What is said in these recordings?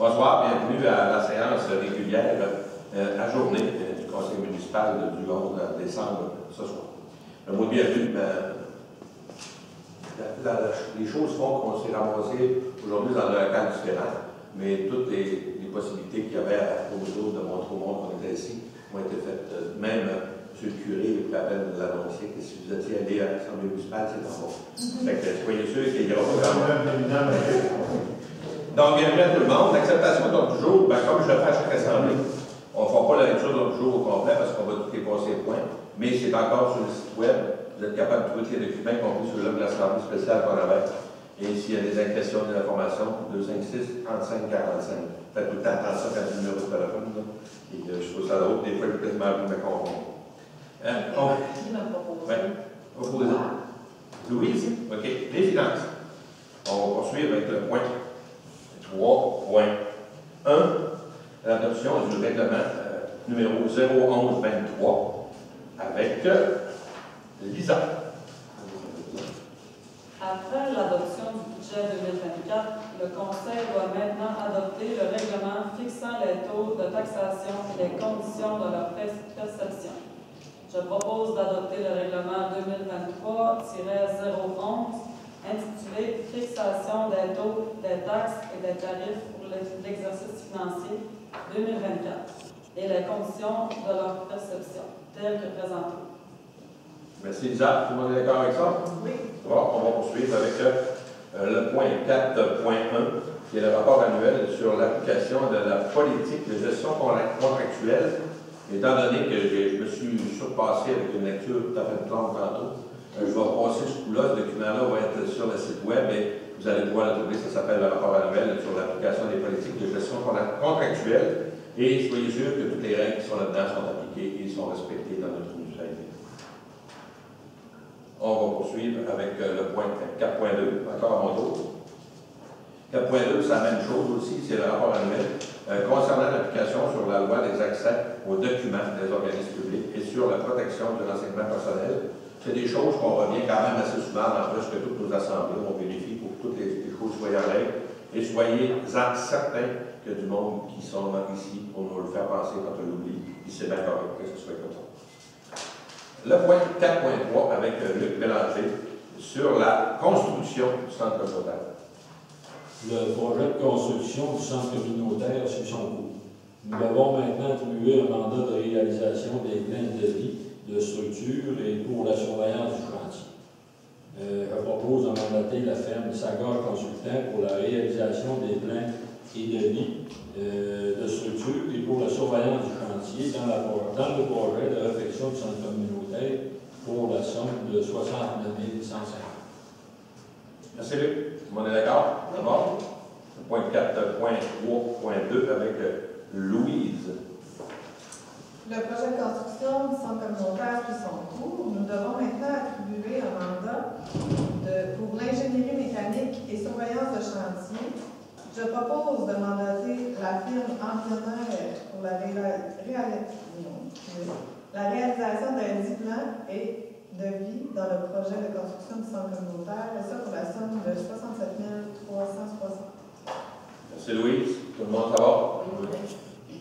Bonsoir, bienvenue à la séance régulière ajournée du Conseil municipal du 11 décembre ce soir. Le mot de bienvenue, les choses font qu'on s'est ramassé aujourd'hui dans un cadre différent, mais toutes les possibilités qu'il y avait à propos de montrer au monde qu'on était ici ont été faites. Même M. le curé est à peine de l'annoncer que si vous étiez allé à l'Assemblée municipale, c'est en bon. Fait que soyez sûr qu'il y aura pas grand. Donc, bienvenue à tout le monde. L'acceptation de l'ordre du jour, comme je le fais à chaque assemblée, on ne fera pas la lecture de l'ordre du jour au complet parce qu'on va tout dépasser les points, mais c'est encore sur le site web. Vous êtes capable de trouver tous les documents, y compris celui-là de l'Assemblée spéciale qu'on avait. Et s'il y a des questions, des informations, 256 35 45. Faites tout le temps attention quand le numéro de téléphone. Là. Et je trouve ça drôle. Des fois, je peux quasiment me confondre. Qui m'a proposé? Proposé. Louise? OK. Les finances. On va poursuivre avec le point 3.1. L'adoption du règlement numéro 01123 avec Lisa. Après l'adoption du budget 2024, le Conseil doit maintenant adopter le règlement fixant les taux de taxation et les conditions de leur perception. Je propose d'adopter le règlement 2023-011 intitulé « Fixation des taux, des taxes et des tarifs pour l'exercice financier 2024 et les conditions de leur perception, telles que présentées. » Merci Lisa. Tout le monde est d'accord avec ça? Oui. Bon, on va poursuivre avec le point 4.1, qui est le rapport annuel sur l'application de la politique de gestion contractuelle. Étant donné que je me suis surpassé avec une lecture tout à fait plante tantôt, je vais passer ce coup-là. Ce document-là va être sur le site web et vous allez pouvoir le trouver. Ça s'appelle le rapport annuel sur l'application des politiques de gestion contractuelle. Et soyez sûrs que toutes les règles qui sont là-dedans sont appliquées et sont respectées dans notre municipalité. On va poursuivre avec le point 4.2, encore à mon tour. 4.2, c'est la même chose aussi, c'est le rapport annuel concernant l'application sur la loi des accès aux documents des organismes publics et sur la protection de l'enseignement personnel. C'est des choses qu'on revient quand même assez souvent dans presque toutes nos assemblées. On vérifie pour que toutes les choses soient en règle et soyez-en certains que du monde qui sont ici pour nous le faire penser quand on l'oublie, puis c'est bien correct que ce soit comme ça. Le point 4.3 avec Luc Bélanger sur la construction du centre communautaire. Le projet de construction du centre communautaire suit son cours. Nous devons maintenant attribuer un mandat de réalisation des plans de vie, de structure et pour la surveillance du chantier. Je propose de mandater la firme Sagar Consultant pour la réalisation des plans et de vie, de structure et pour la surveillance du chantier dans le projet de réfection du centre communautaire pour la somme de 69 150. Merci Luc. Tout le monde est d'accord? D'abord, le point 4.3.2 avec Louise. Le projet de construction du centre communautaire suit son cours. Nous devons maintenant attribuer un mandat pour l'ingénierie mécanique et surveillance de chantier. Je propose de mandater la firme Environnaire pour la réalisation d'un 10 plans et de vie dans le projet de construction du centre communautaire, et ça pour la somme de 67 360. Merci Louise. Tout le monde ça va?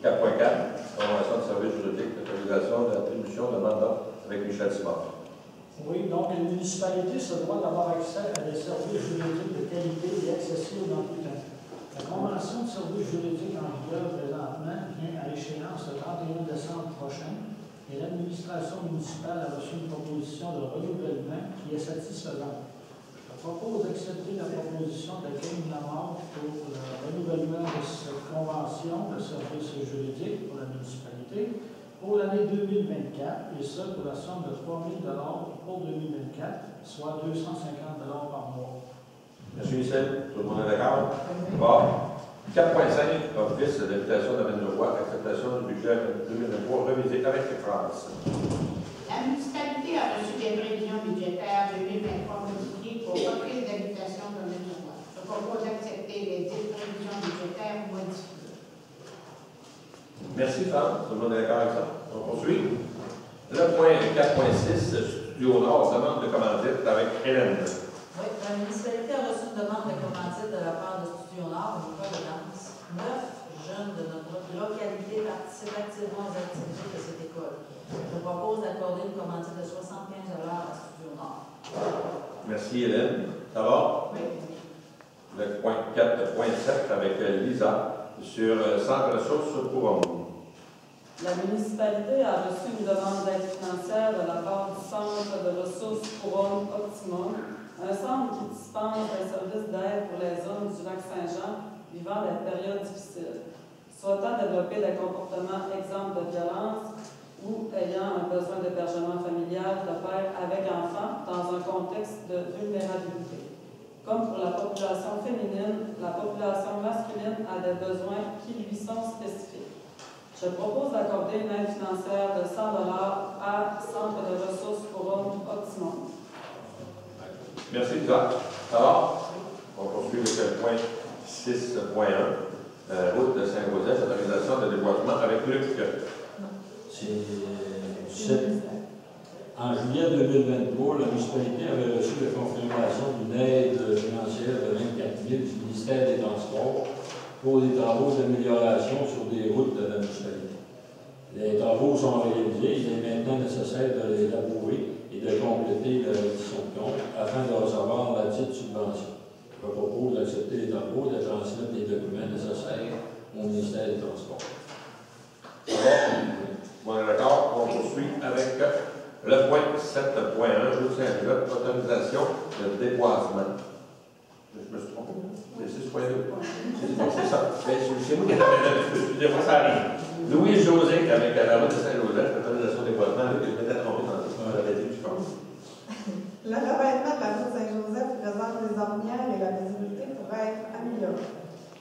4.4, formation de services juridiques, autorisation d'attribution de mandat avec Michel Simard. Oui, donc une municipalité se doit d'avoir accès à des services juridiques de qualité et accessibles dans tout temps. La convention de services juridiques en vigueur présentement vient à échéance le 31 décembre prochain et l'administration municipale a reçu une proposition de renouvellement qui est satisfaisante. Je propose d'accepter la proposition de King Lamar pour le renouvellement de cette convention de services juridiques pour la municipalité pour l'année 2024, et ça pour la somme de 3 000 pour 2024, soit 250 par mois. Merci Michel. Tout le monde est d'accord? Bon. 4.5, office d'habitation de Domaine-le-Roi, acceptation du budget 2023 révisé avec France. La municipalité a reçu des prévisions budgétaires 2023 modifiées pour reprise d'habitation de Domaine-le-Roi. Je propose d'accepter les 10 prévisions budgétaires modifiées. Merci Franck. Tout le monde est d'accord avec ça? On poursuit. Le point 4.6, Studio Nord, demande de commandite avec Hélène. Oui, la municipalité a reçu une demande de commandite de la part de Studio Nord, une école de danse neuf Merci Hélène. Ça va? Oui. Le point 4, le point 7 avec Lisa sur Centre ressources pour hommes. La municipalité a reçu une demande d'aide financière de la part du Centre de ressources pour hommes Optimum, un centre qui dispense des services d'aide pour les hommes du lac Saint-Jean vivant des périodes difficiles, souhaitant développer des comportements exempts de violence ou ayant un besoin d'hébergement familial de père avec enfant dans un contexte de vulnérabilité. Comme pour la population féminine, la population masculine a des besoins qui lui sont spécifiques. Je propose d'accorder une aide financière de 100 $ à Centre de ressources pour hommes Optimum. Merci Lisa. Ça va? On poursuit avec le point 6.1, route de Saint-Joseph, autorisation de déboisement avec Luc. En juillet 2023, la municipalité avait reçu la confirmation d'une aide financière de 24 000 du ministère des Transports pour des travaux d'amélioration sur des routes de la municipalité. Les travaux sont réalisés, il est maintenant nécessaire de les labourer et de compléter la reddition de compte afin de recevoir la dite subvention. Je propose d'accepter les travaux et de transmettre les documents nécessaires au ministère des Transports. Bon, d'accord, on poursuit avec le point 7.1, Jour Saint-Joseph, autorisation de déboisement. Je me suis trompé. C'est 6.2. C'est ça. C'est moi qui ai excusez-moi, ça arrive. Louis-José, avec la route de Saint-Joseph, autorisation de déboisement, je m'étais trompé dans le temps. J'avais dit, je pense. Le revêtement de la route Saint-Joseph présente les ornières et la visibilité pourrait être améliorée.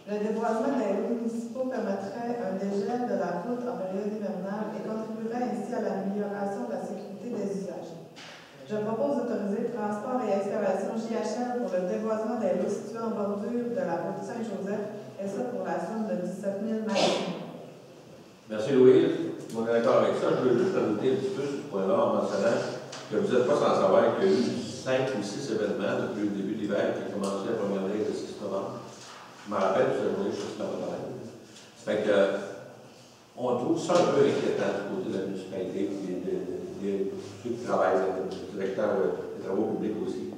Le déboisement des routes municipaux permettrait un dégel de la route en période hivernale et contribuerait ainsi à l'amélioration de la sécurité des usagers. Je propose d'autoriser le transport et excavation JHL pour le déboisement des lots situés en bordure de la route Saint-Joseph, et ça pour la somme de 17 000 maximum. Merci Louise. On est d'accord avec ça. Je veux juste ajouter un petit peu sur ce point-là en mentionnant que vous n'êtes pas sans savoir qu'il y a eu 5 ou 6 événements depuis le début de l'hiver qui ont commencé la première veille le 6 novembre. Je me rappelle, vous avez juste la bataille. Ça fait que on trouve ça un peu inquiétant du côté de la municipalité et ceux qui travaillent, le directeur des travaux publics aussi,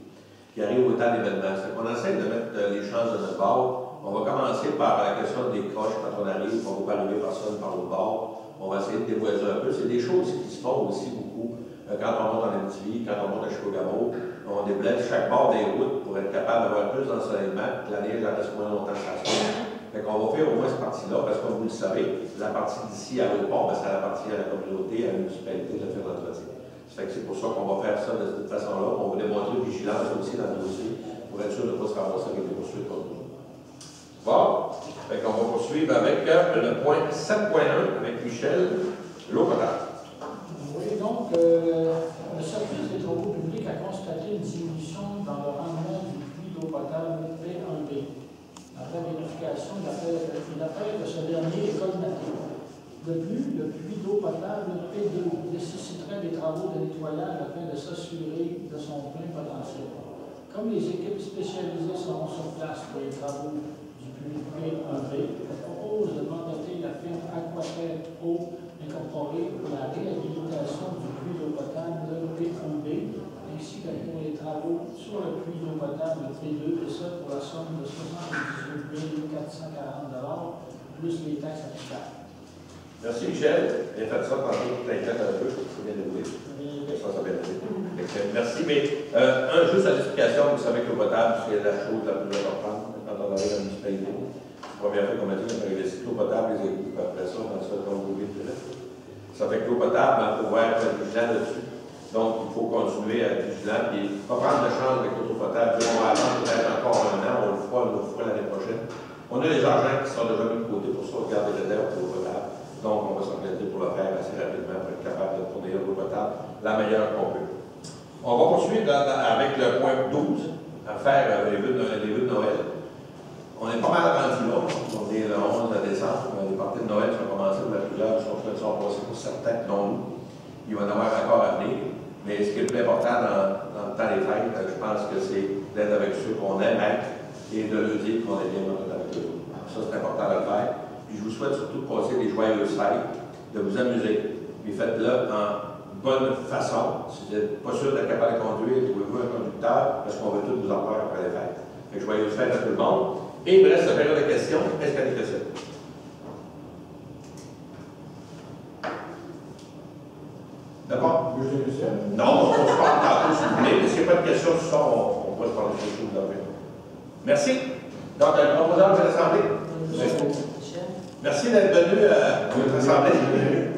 qui arrivent au temps d'événements. C'est qu'on essaie de mettre les chances de notre bord. On va commencer par la question des croches quand on arrive, on ne va pas arriver personne par l'autre bord. On va essayer de déboiser un peu. C'est des choses qui se font aussi beaucoup quand on monte en MTV, quand on monte à Chicago. On déblaye chaque bord des routes pour être capable d'avoir plus d'ensoleillement, que la neige reste moins longtemps stationnaire. Fait qu'on va faire au moins cette partie-là, parce que comme vous le savez, la partie d'ici à l'aéroport, ben, ça appartient à la communauté, à la municipalité de faire l'entretien. C'est pour ça qu'on va faire ça de cette façon-là. On va démontrer vigilance aussi dans le dossier pour être sûr de ne pas se ramasser avec des poursuites contre nous. Bon, fait qu'on va poursuivre avec le point 7.1 avec Michel, l'eau potable. Oui, donc, le service des travaux publics a constaté une diminution dans le rendement du puits d'eau potable P1B. Après vérification, il appelle que ce dernier est colmaté. De plus, le puits d'eau potable P2 nécessiterait des travaux de nettoyage afin de s'assurer de son plein potentiel. Comme les équipes spécialisées seront sur place pour les travaux du puits P1B, je propose de mandater la firme Aquatec Eau incorporée pour la réhabilitation du puits d'eau potable P1B, ainsi que pour les travaux sur le puits d'eau potable P2, et ça pour la somme de 78 440 $, plus les taxes applicables. Merci Michel. Bien fait ça, tantôt, tu t'inquiètes un peu, c'est bien déroulé. Ça bien été. Merci, mais juste à l'explication, vous savez que l'eau potable, c'est la chose la plus importante quand on arrive à la municipalité. La première fois qu'on m'a dit qu'on avait investi l'eau potable, les équipes, après ça, on a ça dans le groupe. Ça fait que l'eau potable, il faut être vigilant là-dessus. Donc, il faut continuer à être vigilant et pas prendre de chance avec l'eau potable. On va attendre peut-être encore un an, on le fera une autre fois l'année prochaine. On a des agents qui sont déjà mis de côté pour ça, regarder les réserves pour l'eau potable. Donc, on va s'organiser pour le faire assez rapidement pour être capable de fournir l'eau potable la meilleure qu'on peut. On va poursuivre avec le point 12, à faire les vœux de Noël. On est pas mal rendu là. On est le 11 décembre. Les parties de Noël sont commencées pour la plusieurs qui sont passées pour certains, dont nous. Il va y en avoir encore à venir. Mais ce qui est le plus important dans le temps des fêtes, je pense que c'est d'être avec ceux qu'on aime être et de leur dire qu'on est bien avec eux. Ça, c'est important de le faire. Puis je vous souhaite surtout de passer des joyeuses fêtes, de vous amuser. Puis faites-le en bonne façon. Si vous n'êtes pas sûr d'être capable de conduire, trouvez-vous un conducteur, parce qu'on va tous vous en faire après les fêtes. Fait que joyeuses fêtes à tout le monde. Et il me reste la période de questions. Est-ce qu'il y a des questions? D'accord? Non, on se parle tantôt si vous voulez, mais s'il n'y a pas de questions ce soir, on va se parler de choses là. Merci. Donc, on présente de l'Assemblée. Merci d'être venu à notre Assemblée.